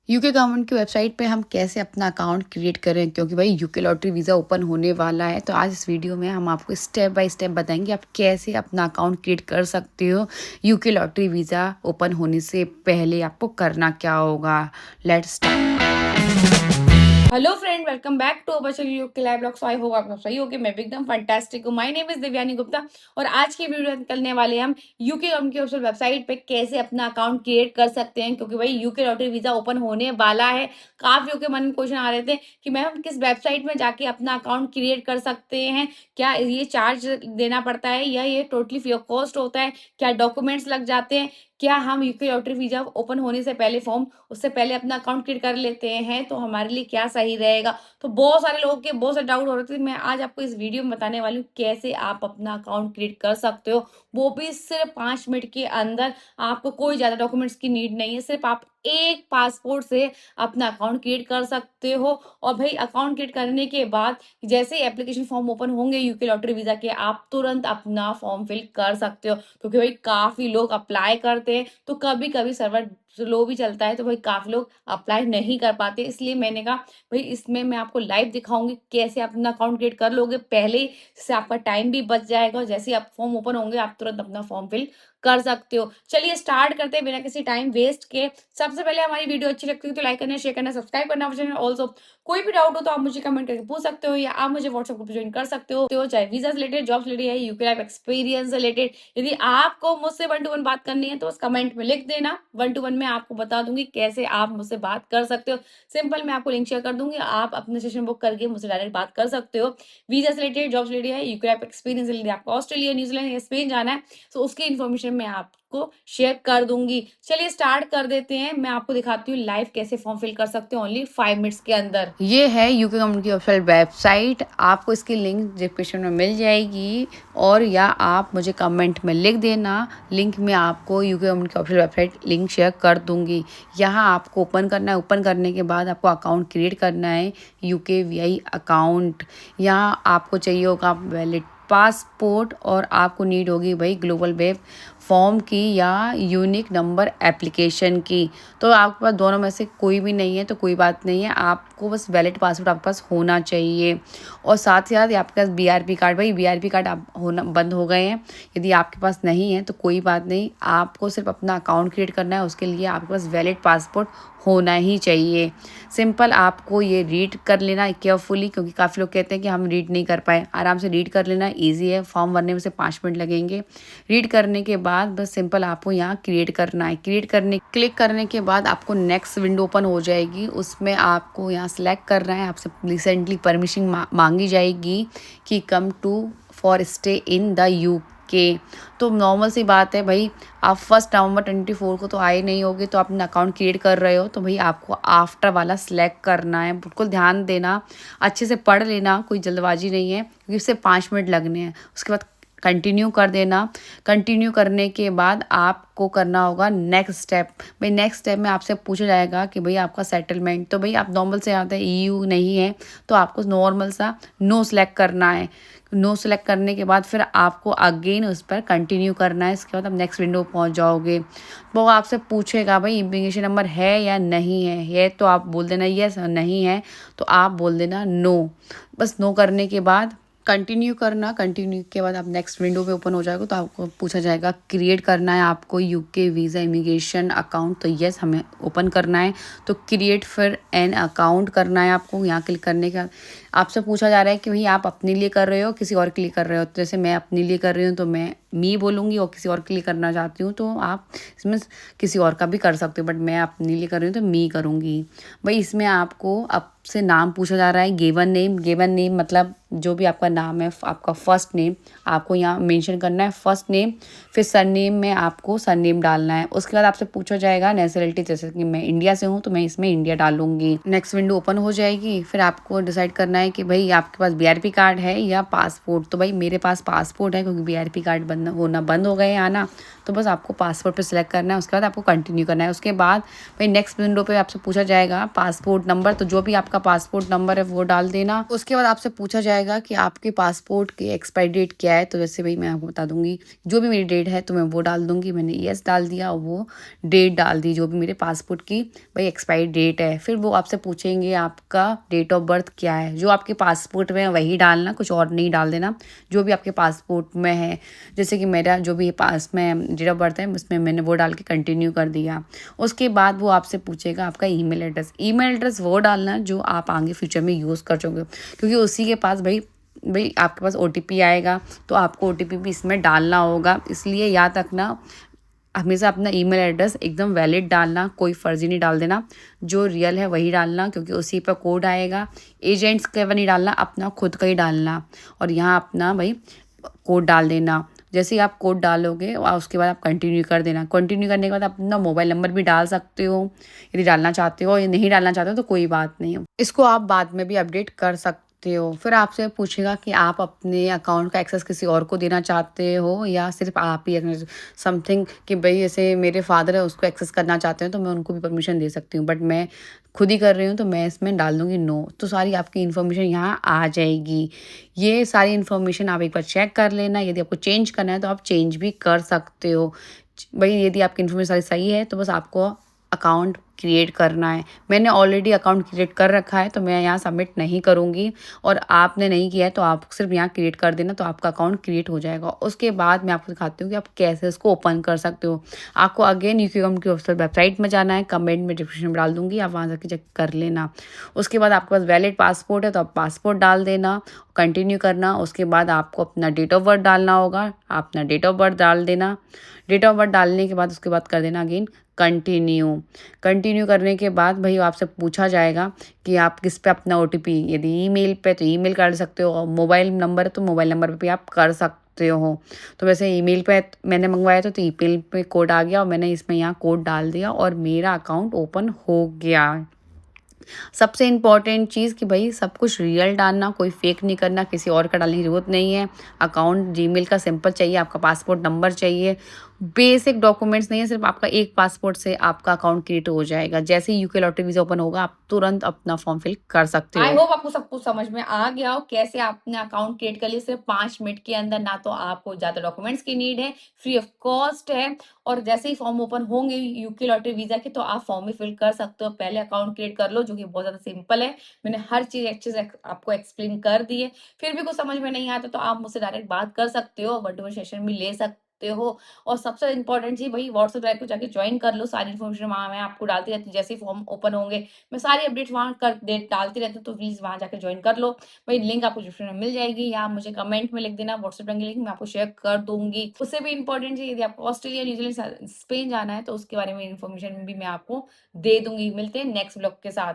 UK government की website पे हम कैसे अपना अकाउंट क्रिएट करें, क्योंकि भाई यूके लॉटरी वीज़ा ओपन होने वाला है। तो आज इस वीडियो में हम आपको स्टेप बाय स्टेप बताएंगे आप कैसे अपना अकाउंट क्रिएट कर सकते हो। यूके लॉटरी वीज़ा ओपन होने से पहले आपको करना क्या होगा। Let's start. Hello friend, welcome back to our channel UK live blog. I hope आप सब सही होगे। मैं भी एकदम फैंटास्टिक हूँ। My name is Divyani Gupta और आज की वीडियो निकलने वाले हम यूके गवर्नमेंट की ऑफिशियल वेबसाइट पे कैसे अपना अकाउंट क्रिएट कर सकते हैं, क्योंकि भाई यूके लॉटरी वीजा ओपन होने वाला है। काफी लोगों के मन में क्वेश्चन आ रहे थे कि मैम किस वेबसाइट में जाके अपना अकाउंट क्रिएट कर सकते हैं, क्या ये चार्ज देना पड़ता है या ये टोटली फ्री ऑफ कॉस्ट होता है, क्या डॉक्यूमेंट्स लग जाते हैं, क्या हम यूके लॉटरी वीजा ओपन होने से पहले फॉर्म उससे पहले अपना अकाउंट क्रिएट कर लेते हैं तो हमारे लिए क्या सही रहेगा। तो बहुत सारे लोगों के बहुत सारे डाउट हो रहे थे। मैं आज आपको इस वीडियो में बताने वाली हूँ कैसे आप अपना अकाउंट क्रिएट कर सकते हो, वो भी सिर्फ 5 मिनट के अंदर। आपको कोई ज़्यादा डॉक्यूमेंट्स की नीड नहीं है, सिर्फ आप एक पासपोर्ट से अपना अकाउंट क्रिएट कर सकते हो। और भाई अकाउंट क्रिएट करने के बाद जैसे ही एप्लीकेशन फॉर्म ओपन होंगे यूके लॉटरी वीज़ा के, आप तुरंत अपना फॉर्म फिल कर सकते हो, क्योंकि भाई काफ़ी लोग अप्लाई करते हैं तो कभी कभी सर्वर स्लो भी चलता है, तो भाई काफ़ी लोग अप्लाई नहीं कर पाते। इसलिए मैंने कहा भाई इसमें मैं आपको लाइव दिखाऊंगी कैसे आप अपना अकाउंट क्रिएट कर लोगे पहले ही, जिससे आपका टाइम भी बच जाएगा और जैसे ही आप फॉर्म ओपन होंगे आप तुरंत अपना फॉर्म फिल कर सकते हो। चलिए स्टार्ट करते हैं बिना किसी टाइम वेस्ट के। सबसे पहले हमारी वीडियो अच्छी लगती है तो लाइक करना, शेयर करना, सब्सक्राइब करना चैनल। ऑल्सो कोई भी डाउट हो तो आप मुझे कमेंट करके पूछ सकते हो या आप मुझे व्हाट्सएप ग्रुप ज्वाइन कर सकते हो, चाहे वीजा से रिलेटेड, जॉब से रिलेटेड, यूके लाइफ एक्सपीरियंस से रिलेटेड। यदि आपको मुझसे 1 to 1 बात करनी है तो बस कमेंट में लिख देना। 1 to 1 में आपको बता दूंगी कैसे आप मुझसे बात कर सकते हो। सिंपल, मैं आपको लिंक शेयर कर दूंगी, आप अपने सेशन बुक करके मुझसे डायरेक्ट बात कर सकते हो। वीजा से रिलेटेड, जॉब से रिलेटेड है, यूके लाइफ एक्सपीरियंस से रिलेटेड, आपको ऑस्ट्रेलिया, न्यूजीलैंड या स्पेन जाना है तो उसकी इन्फॉर्मेशन मैं आपको शेयर कर दूंगी। चलिए स्टार्ट कर देते हैं। मैं आपको दिखाती हूँ लाइव कैसे फॉर्म फिल कर सकते हो ओनली 5 मिनट्स के अंदर। ये है यूके गवर्नमेंट की ऑफिशियल वेबसाइट, आपको इसकी लिंक डिस्क्रिप्शन में मिल जाएगी और या आप मुझे कमेंट में लिख देना। लिंक में आपको यूके गवर्नमेंट की ऑफिशियल वेबसाइट लिंक शेयर कर दूंगी। यहाँ आपको ओपन करना है। ओपन करने के बाद आपको अकाउंट क्रिएट करना है, यूके वीआई अकाउंट। यहाँ आपको चाहिए होगा वैलिड पासपोर्ट और आपको नीड होगी भाई ग्लोबल वेब फॉर्म की या यूनिक नंबर एप्लीकेशन की। तो आपके पास दोनों में से कोई भी नहीं है तो कोई बात नहीं है, आपको बस वैलिड पासपोर्ट आपके पास होना चाहिए। और साथ ही साथ आपके पास बीआरपी कार्ड, भाई बीआरपी कार्ड आप होना बंद हो गए हैं, यदि आपके पास नहीं है तो कोई बात नहीं, आपको सिर्फ अपना अकाउंट क्रिएट करना है। उसके लिए आपके पास वैलिड पासपोर्ट होना ही चाहिए। सिंपल, आपको ये रीड कर लेना केयरफुली, क्योंकि काफ़ी लोग कहते हैं कि हम रीड नहीं कर पाए। आराम से रीड कर लेना, ईजी है। फॉर्म भरने में से 5 मिनट लगेंगे। रीड करने के बाद बस सिंपल आपको यहाँ क्रिएट करना है। क्रिएट करने क्लिक करने के बाद आपको नेक्स्ट विंडो ओपन हो जाएगी। उसमें आपको यहाँ सेलेक्ट करना है, आपसे रिसेंटली परमिशन मांगी जाएगी कि come to for stay in the UK. तो नॉर्मल सी बात है भाई, आप 1 नवंबर 2024 को तो आए नहीं होगे, तो अपना अकाउंट क्रिएट कर रहे हो तो भाई आपको आफ्टर वाला सिलेक्ट करना है। बिल्कुल ध्यान देना, अच्छे से पढ़ लेना, कोई जल्दबाजी नहीं है क्योंकि इससे 5 मिनट लगने हैं। उसके बाद कंटिन्यू कर देना। कंटिन्यू करने के बाद आपको करना होगा नेक्स्ट स्टेप। भाई नेक्स्ट स्टेप में आपसे पूछा जाएगा कि भाई आपका सेटलमेंट, तो भाई आप नॉर्मल से आता है ईयू नहीं है तो आपको नॉर्मल सा नो सेलेक्ट करना है। नो सेलेक्ट करने के बाद फिर आपको अगेन उस पर कंटिन्यू करना है। इसके बाद आप नेक्स्ट विंडो पहुंच जाओगे। वो आपसे पूछेगा भाई इमिग्रेशन नंबर है या नहीं है तो आप बोल देना यस, नहीं है तो आप बोल देना नो। बस नो करने के बाद कंटिन्यू करना। कंटिन्यू के बाद आप नेक्स्ट विंडो पे ओपन हो जाएगा तो आपको पूछा जाएगा क्रिएट करना है आपको यूके वीज़ा इमिग्रेशन अकाउंट, तो यस हमें ओपन करना है। तो क्रिएट फिर एन अकाउंट करना है आपको। यहाँ क्लिक करने का आपसे पूछा जा रहा है कि भाई आप अपने लिए कर रहे हो किसी और के लिए कर रहे हो। तो जैसे मैं अपने लिए कर रही हूँ तो मैं मी बोलूँगी, और किसी और के लिए करना चाहती हूँ तो आप इसमें किसी और का भी कर सकते हो, बट मैं अपने लिए कर रही हूँ तो मी करूँगी। भाई इसमें आपको आपसे नाम पूछा जा रहा है, गिवन नेम। गिवन नेम मतलब जो भी आपका नाम है, आपका फर्स्ट नेम आपको यहाँ मेंशन करना है, फर्स्ट नेम। फिर सरनेम में आपको सरनेम डालना है। उसके बाद आपसे पूछा जाएगा नेशनलिटी, जैसे कि मैं इंडिया से हूँ तो मैं इसमें इंडिया डालूंगी। नेक्स्ट विंडो ओपन हो जाएगी। फिर आपको डिसाइड करना है कि भाई आपके पास बीआरपी कार्ड है या पासपोर्ट। तो भाई मेरे पास पासपोर्ट है क्योंकि बीआरपी कार्ड होना बंद हो गए आना, तो बस आपको पासपोर्ट पे सिलेक्ट करना है। उसके बाद आपको कंटिन्यू करना है। उसके बाद भाई नेक्स्ट विंडो पे आपसे पूछा जाएगा पासपोर्ट नंबर, तो जो भी आपका पासपोर्ट नंबर है वो डाल देना। उसके बाद आपसे पूछा जाएगा कि आपके पासपोर्ट की एक्सपायरी डेट क्या है, तो जैसे भाई मैं आपको बता दूंगी जो भी मेरी डेट है तो मैं वो डाल दूंगी। मैंने यस डाल दिया और वो डेट डाल दी जो भी मेरे पासपोर्ट की भाई एक्सपायरी डेट है। फिर वो आपसे पूछेंगे आपका डेट ऑफ बर्थ क्या है, जो आपके पासपोर्ट में है वही डालना, कुछ और नहीं डाल देना, जो भी आपके पासपोर्ट में है। जैसे कि मेरा जो भी पास में डेट ऑफ बर्थ है उसमें मैंने वो डाल के कंटिन्यू कर दिया। उसके बाद वो आपसे पूछेगा आपका ईमेल एड्रेस। ईमेल एड्रेस वो डालना जो आप आगे फ्यूचर में यूज़ कर चुके हो, क्योंकि उसी के पास भाई आपके पास ओटीपी आएगा, तो आपको ओटीपी भी इसमें डालना होगा। इसलिए याद रखना हमेशा अपना ईमेल एड्रेस एकदम वैलिड डालना, कोई फर्जी नहीं डाल देना, जो रियल है वही डालना, क्योंकि उसी पर कोड आएगा। एजेंट्स का नहीं डालना, अपना खुद का ही डालना। और यहाँ अपना भाई कोड डाल देना। जैसे ही आप कोड डालोगे और उसके बाद आप कंटिन्यू कर देना। कंटिन्यू करने के बाद आप अपना मोबाइल नंबर भी डाल सकते हो यदि डालना चाहते हो, या नहीं डालना चाहते हो तो कोई बात नहीं है, इसको आप बाद में भी अपडेट कर सकते हो। फिर आपसे पूछेगा कि आप अपने अकाउंट का एक्सेस किसी और को देना चाहते हो या सिर्फ आप ही समथिंग, कि भाई जैसे मेरे फादर है उसको एक्सेस करना चाहते हैं तो मैं उनको भी परमिशन दे सकती हूँ, बट मैं खुद ही कर रही हूँ तो मैं इसमें डाल दूँगी नो। तो सारी आपकी इन्फॉर्मेशन यहाँ आ जाएगी। ये सारी इन्फॉर्मेशन आप एक बार चेक कर लेना। यदि आपको चेंज करना है तो आप चेंज भी कर सकते हो। भाई यदि आपकी इन्फॉर्मेशन सारी सही है तो बस आपको अकाउंट क्रिएट करना है। मैंने ऑलरेडी अकाउंट क्रिएट कर रखा है तो मैं यहाँ सबमिट नहीं करूँगी, और आपने नहीं किया है तो आप सिर्फ यहाँ क्रिएट कर देना तो आपका अकाउंट क्रिएट हो जाएगा। उसके बाद मैं आपको दिखाती हूँ कि आप कैसे इसको ओपन कर सकते हो। आपको अगेन यूके गवर्नमेंट की ऑफिशियल वेबसाइट में जाना है, कमेंट में डिस्क्रिप्शन में डाल दूँगी, आप वहाँ जाके चेक कर लेना। उसके बाद आपके पास वैलिड पासपोर्ट है तो आप पासपोर्ट डाल देना, कंटिन्यू करना। उसके बाद आपको अपना डेट ऑफ बर्थ डालना होगा, अपना डेट ऑफ बर्थ डाल देना। डेट ऑफ बर्थ डालने के बाद उसके बाद कर देना अगेन कंटिन्यू। कंटिन्यू करने के बाद भाई आपसे पूछा जाएगा कि आप किस पे अपना ओटीपी, यदि ईमेल पे तो ईमेल कर सकते हो, और मोबाइल नंबर है तो मोबाइल नंबर पे भी आप कर सकते हो। तो वैसे ईमेल पे मैंने मंगवाया तो ईमेल पे कोड आ गया और मैंने इसमें यहाँ कोड डाल दिया और मेरा अकाउंट ओपन हो गया। सबसे इम्पॉर्टेंट चीज़ कि भाई सब कुछ रियल डालना, कोई फेक नहीं करना, किसी और का डालने की ज़रूरत नहीं है। अकाउंट जीमेल का सिंपल चाहिए, आपका पासपोर्ट नंबर चाहिए, बेसिक डॉक्यूमेंट्स नहीं है, सिर्फ आपका एक पासपोर्ट से आपका अकाउंट क्रिएट हो जाएगा। जैसे ही यूके लॉटरी वीज़ा ओपन होगा आप तुरंत अपना फॉर्म फिल कर सकते आई हो। होप आपको सब कुछ समझ में आ गया हो कैसे आपने अकाउंट क्रिएट कर लिया सिर्फ 5 मिनट के अंदर। ना तो आपको ज्यादा डॉक्यूमेंट्स की नीड है, फ्री ऑफ कॉस्ट है, और जैसे ही फॉर्म ओपन होंगे यूके लॉटरी वीजा के तो आप फॉर्म भी फिल कर सकते हो। पहले अकाउंट क्रिएट कर लो, जो कि बहुत ज्यादा सिंपल है। मैंने हर चीज अच्छे से आपको एक्सप्लेन कर दी है। फिर भी कुछ समझ में नहीं आता तो आप मुझसे डायरेक्ट बात कर सकते हो, वन टू वन सेशन भी ले सकते हो। और सबसे इंपॉर्टेंट चीज भाई व्हाट्सएप ग्रुप को जाके ज्वाइन कर लो, सारी इन्फॉर्मेशन वहां मैं आपको डालती रहती हूँ। जैसे ही फॉर्म ओपन होंगे मैं सारी अपडेट्स वहाँ कर दे डालती रहती हूँ, तो प्लीज़ वहाँ जाकर ज्वाइन कर लो। वही लिंक आपको डिस्क्रिप्शन में मिल जाएगी, या आप मुझे कमेंट में लिख देना, व्हाट्सएप लिंक मैं आपको शेयर कर दूँगी। उससे भी इम्पोर्टेंट है, यदि आपको ऑस्ट्रेलिया, न्यूज़ीलैंड, स्पेन जाना है तो उसके बारे में इन्फॉर्मेशन भी मैं आपको दे दूँगी। मिलते हैं नेक्स्ट ब्लॉग के साथ।